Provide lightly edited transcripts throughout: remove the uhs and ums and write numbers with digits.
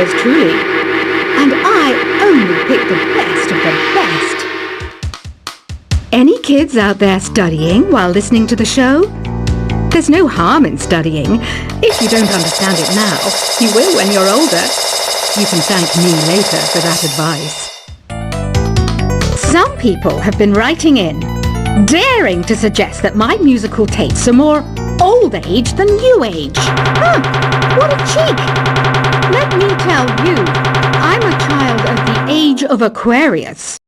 yours truly. And I only pick the best of the best. Any kids out there studying while listening to the show? There's no harm in studying. If you don't understand it now, you will when you're older. You can thank me later for that advice. Some people have been writing in, daring to suggest that my musical tastes are more old age than new age. Huh, what a cheek! Let me tell you, I'm a child of the age of Aquarius.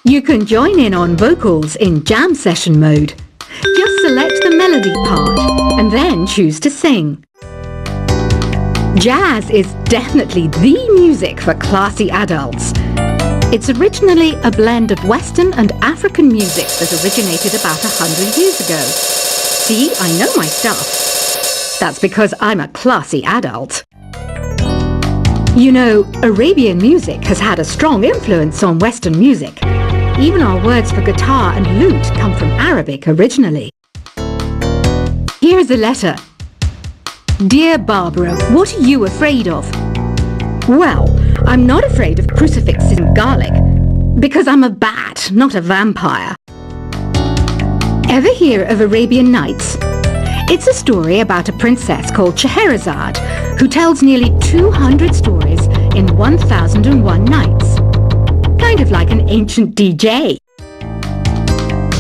You can join in on vocals in jam session mode. Just select the melody part and then choose to sing. Jazz is definitely the music for classy adults. It's originally a blend of Western and African music that originated about 100 years ago. See, I know my stuff. That's because I'm a classy adult. You know, Arabian music has had a strong influence on Western music. Even our words for guitar and lute come from Arabic originally. Here's a letter. Dear Barbara, what are you afraid of? Well, I'm not afraid of crucifixes and garlic, because I'm a bat, not a vampire. Ever hear of Arabian Nights? It's a story about a princess called Scheherazade, who tells nearly 200 stories in 1001 nights. Kind of like an ancient DJ.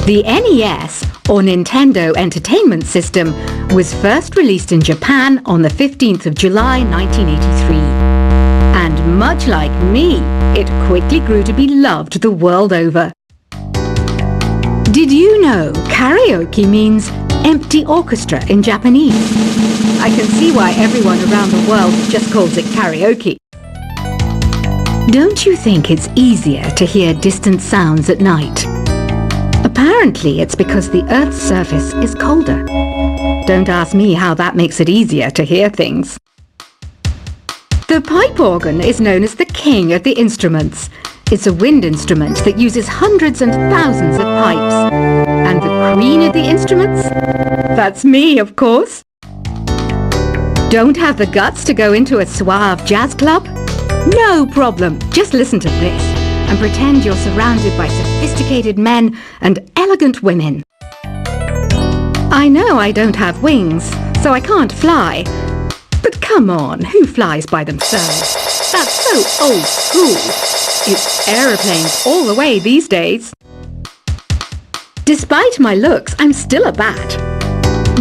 The NES, or Nintendo Entertainment System, was first released in Japan on the 15th of July 1983. And much like me, it quickly grew to be loved the world over. Did you know karaoke means empty orchestra in Japanese? I can see why everyone around the world just calls it karaoke. Don't you think it's easier to hear distant sounds at night? Apparently it's because the Earth's surface is colder. Don't ask me how that makes it easier to hear things. The pipe organ is known as the king of the instruments. It's a wind instrument that uses hundreds and thousands of pipes. And the queen of the instruments? That's me, of course. Don't have the guts to go into a suave jazz club? No problem. Just listen to this and pretend you're surrounded by sophisticated men and elegant women. I know I don't have wings, so I can't fly. But come on, who flies by themselves? That's so old school. It's aeroplanes all the way these days. Despite my looks, I'm still a bat.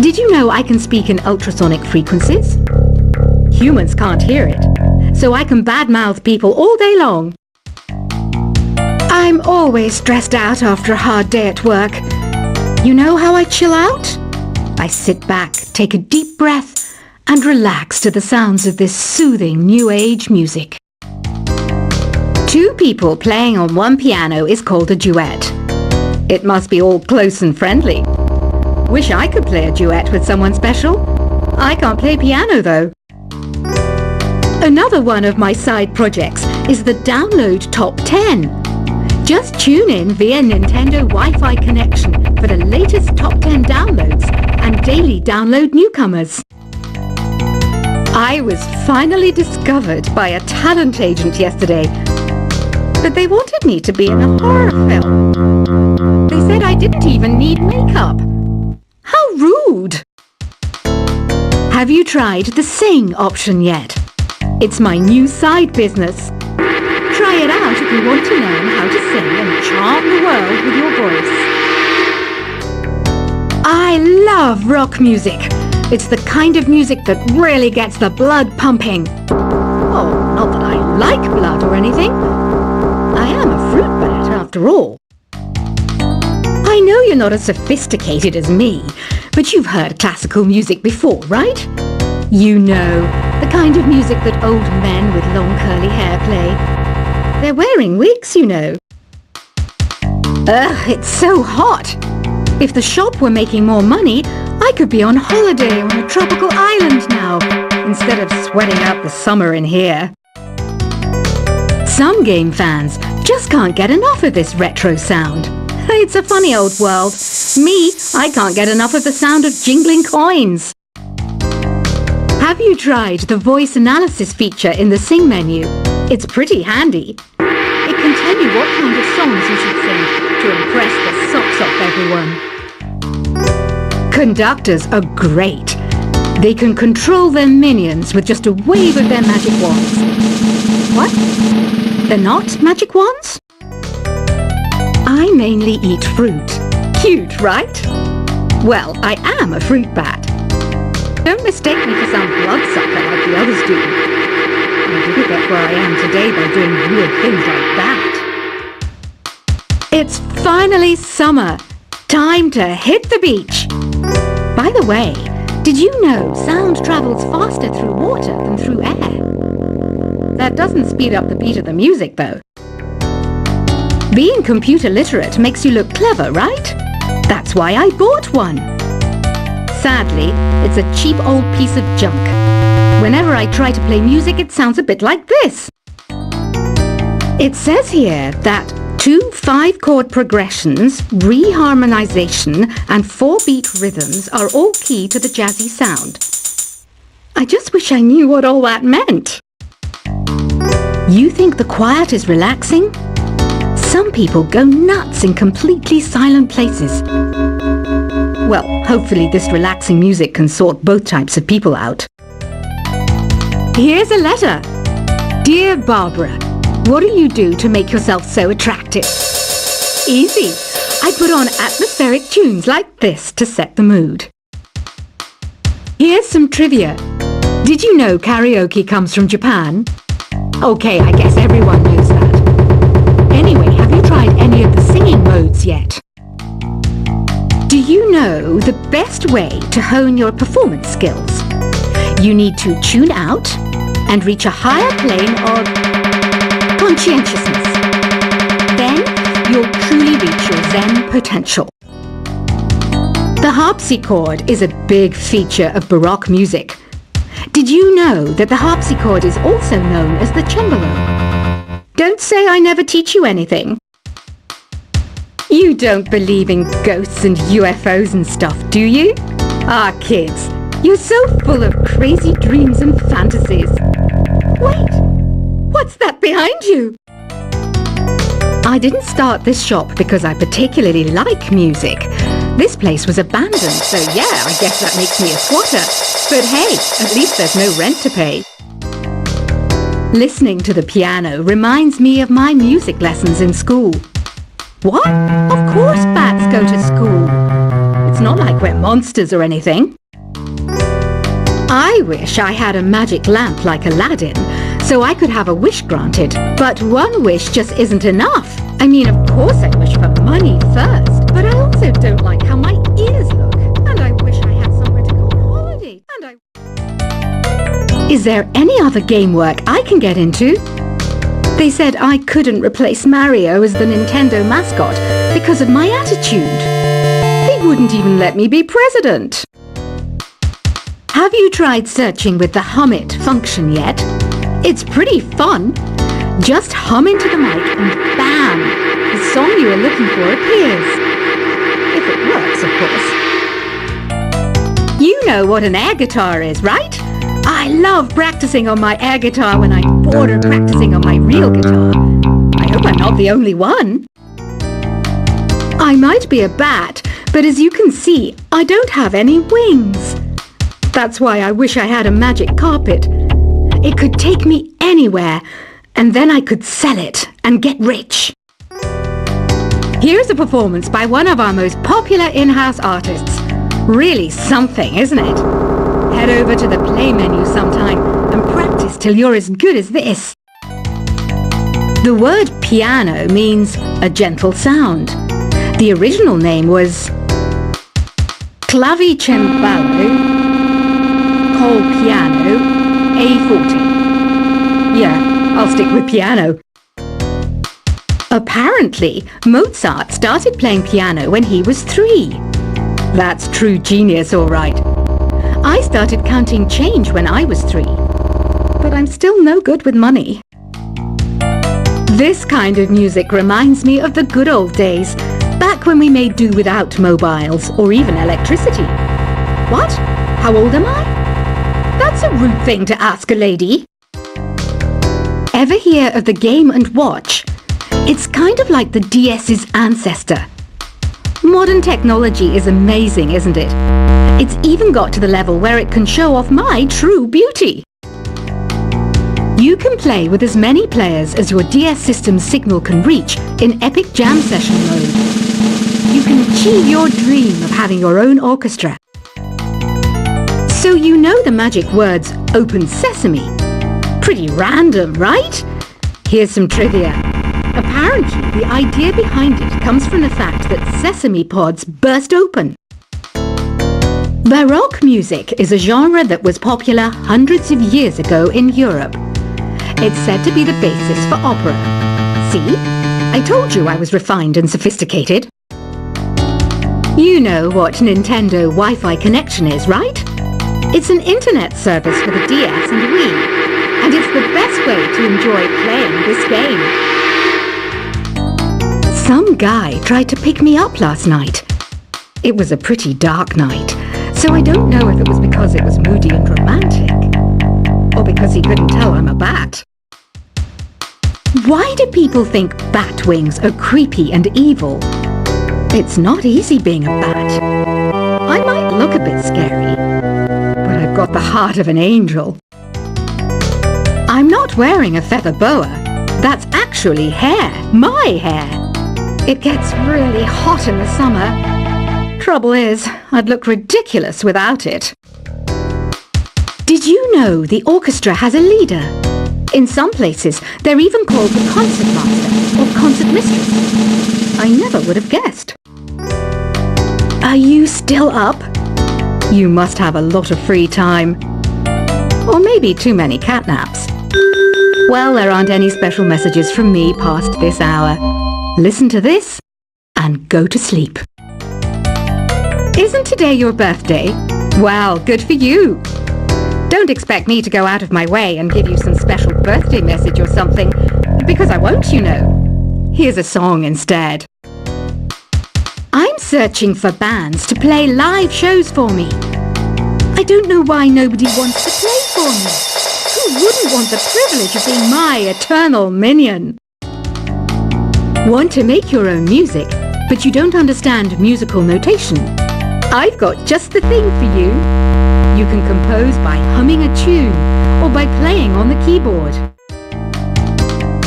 Did you know I can speak in ultrasonic frequencies? Humans can't hear it, so I can badmouth people all day long. I'm always stressed out after a hard day at work. You know how I chill out? I sit back, take a deep breath, and relax to the sounds of this soothing new age music. Two people playing on one piano is called a duet. It must be all close and friendly. Wish I could play a duet with someone special. I can't play piano though. Another one of my side projects is the Download Top 10. Just tune in via Nintendo Wi-Fi connection for the latest top 10 downloads and daily download newcomers. I was finally discovered by a talent agent yesterday, but they wanted me to be in a horror film. They said I didn't even need makeup. How rude! Have you tried the Sing option yet? It's my new side business. Try it out if you want to learn how to sing and charm the world with your voice. I love rock music. It's the kind of music that really gets the blood pumping. Oh, not that I like blood or anything. I am a fruit bat after all. I know you're not as sophisticated as me, but you've heard classical music before, right? You know, the kind of music that old men with long curly hair play. They're wearing wigs, you know. Ugh, it's so hot. If the shop were making more money, I could be on holiday on a tropical island now, instead of sweating out the summer in here. Some game fans just can't get enough of this retro sound. It's a funny old world. Me, I can't get enough of the sound of jingling coins. Have you tried the voice analysis feature in the Sing menu? It's pretty handy. It can tell you what kind of songs you should sing to impress the socks off everyone. Conductors are great. They can control their minions with just a wave of their magic wands. What? They're not magic wands? I mainly eat fruit. Cute, right? Well, I am a fruit bat. Don't mistake me for some bloodsucker like the others do. I didn't get where I am today by doing weird things like that. It's finally summer. Time to hit the beach. By the way, did you know sound travels faster through water than through air? That doesn't speed up the beat of the music, though. Being computer literate makes you look clever, right? That's why I bought one. Sadly, it's a cheap old piece of junk. Whenever I try to play music, it sounds a bit like this. It says here that 2 5-chord progressions, reharmonization, and 4-beat rhythms are all key to the jazzy sound. I just wish I knew what all that meant. You think the quiet is relaxing? Some people go nuts in completely silent places. Well, hopefully this relaxing music can sort both types of people out. Here's a letter. Dear Barbara, what do you do to make yourself so attractive? Easy. I put on atmospheric tunes like this to set the mood. Here's some trivia. Did you know karaoke comes from Japan? Okay, I guess everyone knows that. Anyway, have you tried any of the singing modes yet? Do you know the best way to hone your performance skills? You need to tune out and reach a higher plane of conscientiousness. Then you'll truly reach your Zen potential. The harpsichord is a big feature of Baroque music. Did you know that the harpsichord is also known as the cembalo? Don't say I never teach you anything. You don't believe in ghosts and UFOs and stuff, do you? Ah, kids, you're so full of crazy dreams and fantasies. Wait, what's that behind you? I didn't start this shop because I particularly like music. This place was abandoned, so yeah, I guess that makes me a squatter. But hey, at least there's no rent to pay. Listening to the piano reminds me of my music lessons in school. What? Of course bats go to school. It's not like we're monsters or anything. I wish I had a magic lamp like Aladdin, so I could have a wish granted. But one wish just isn't enough. I mean, of course I wish for money first, but I also don't like how my ears look. And I wish I had somewhere to go on holiday. Is there any other game work I can get into? They said I couldn't replace Mario as the Nintendo mascot because of my attitude. They wouldn't even let me be president. Have you tried searching with the hum it function yet? It's pretty fun. Just hum into the mic and bam! The song you are looking for appears. If it works, of course. You know what an air guitar is, right? I love practicing on my air guitar when I'm bored of practicing on my real guitar. I hope I'm not the only one. I might be a bat, but as you can see, I don't have any wings. That's why I wish I had a magic carpet. It could take me anywhere, and then I could sell it and get rich. Here's a performance by one of our most popular in-house artists. Really something, isn't it? Head over to the play menu sometime and practice till you're as good as this. The word piano means a gentle sound. The original name was clavicembalo col piano A forte. Yeah, I'll stick with piano. Apparently, Mozart started playing piano when he was 3. That's true genius, all right. I started counting change when I was 3, but I'm still no good with money. This kind of music reminds me of the good old days, back when we made do without mobiles or even electricity. What? How old am I? That's That's a rude thing to ask a lady. Ever hear of the Game & Watch? It's kind of like the DS's ancestor. Modern technology is amazing, isn't it? It's even got to the level where it can show off my true beauty. You can play with as many players as your DS system's signal can reach in epic jam session mode. You can achieve your dream of having your own orchestra. So you know the magic words "Open Sesame." Pretty random, right? Here's some trivia. Apparently, the idea behind it comes from the fact that sesame pods burst open. Baroque music is a genre that was popular hundreds of years ago in Europe. It's said to be the basis for opera. See? I told you I was refined and sophisticated. You know what Nintendo Wi-Fi connection is, right? It's an internet service for the DS and Wii, and it's the best way to enjoy playing this game. Some guy tried to pick me up last night. It was a pretty dark night, so I don't know if it was because it was moody and romantic, or because he couldn't tell I'm a bat. Why do people think bat wings are creepy and evil? It's not easy being a bat. I might look a bit scary, but I've got the heart of an angel. I'm not wearing a feather boa. That's actually hair, my hair. It gets really hot in the summer. Trouble is, I'd look ridiculous without it. Did you know the orchestra has a leader? In some places, they're even called the concert master or concert mistress. I never would have guessed. Are you still up? You must have a lot of free time. Or maybe too many catnaps. Well, there aren't any special messages from me past this hour. Listen to this and go to sleep. Isn't today your birthday? Well, good for you. Don't expect me to go out of my way and give you some special birthday message or something, because I won't, you know. Here's a song instead. I'm searching for bands to play live shows for me. I don't know why nobody wants to play for me. Who wouldn't want the privilege of being my eternal minion? Want to make your own music, but you don't understand musical notation? I've got just the thing for you. You can compose by humming a tune or by playing on the keyboard.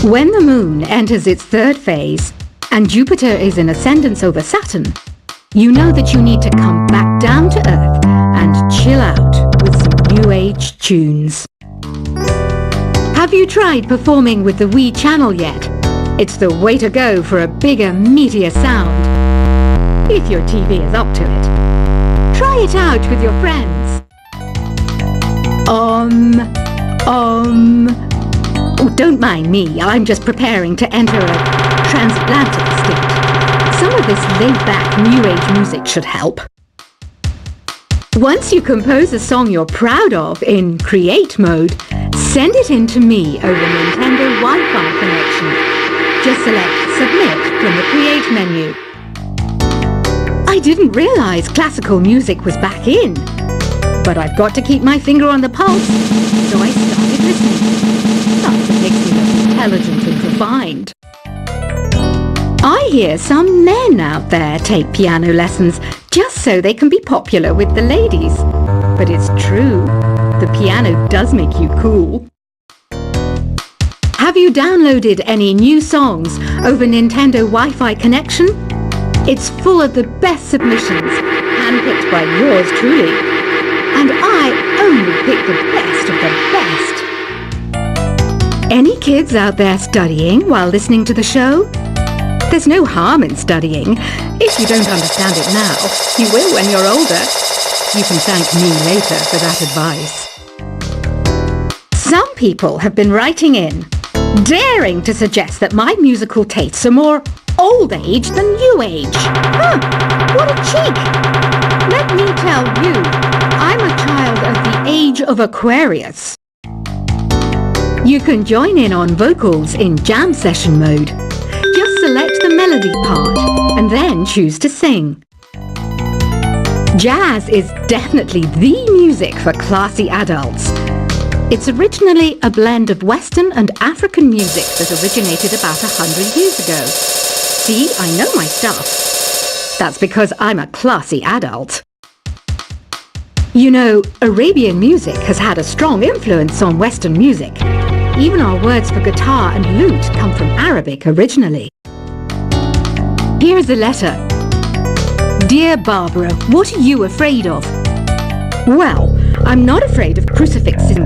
When the moon enters its third phase and Jupiter is in ascendance over Saturn, you know that you need to come back down to Earth and chill out with some new age tunes. Have you tried performing with the Wii channel yet? It's the way to go for a bigger, meatier sound. If your TV is up to it. Try it out with your friends. Oh, don't mind me. I'm just preparing to enter a transatlantic state. Some of this laid-back New Age music should help. Once you compose a song you're proud of in Create mode, send it in to me over Nintendo Wi-Fi connection. Just select Submit from the Create menu. I didn't realize classical music was back in. But I've got to keep my finger on the pulse, so I started listening. Something makes me look intelligent and refined. I hear some men out there take piano lessons just so they can be popular with the ladies. But it's true, the piano does make you cool. Have you downloaded any new songs over Nintendo Wi-Fi connection? It's full of the best submissions, handpicked by yours truly. And I only pick the best of the best. Any kids out there studying while listening to the show? There's no harm in studying. If you don't understand it now, you will when you're older. You can thank me later for that advice. Some people have been writing in, daring to suggest that my musical tastes are more old age than new age. Huh, what a cheek! Let me tell you, I'm a child of the age of Aquarius. You can join in on vocals in jam session mode. Just select the melody part and then choose to sing. Jazz is definitely the music for classy adults. It's originally a blend of Western and African music that originated about 100 years ago. See, I know my stuff. That's because I'm a classy adult. You know, Arabian music has had a strong influence on Western music. Even our words for guitar and lute come from Arabic originally. Here's a letter. Dear Barbara, what are you afraid of? Well, I'm not afraid of crucifixes.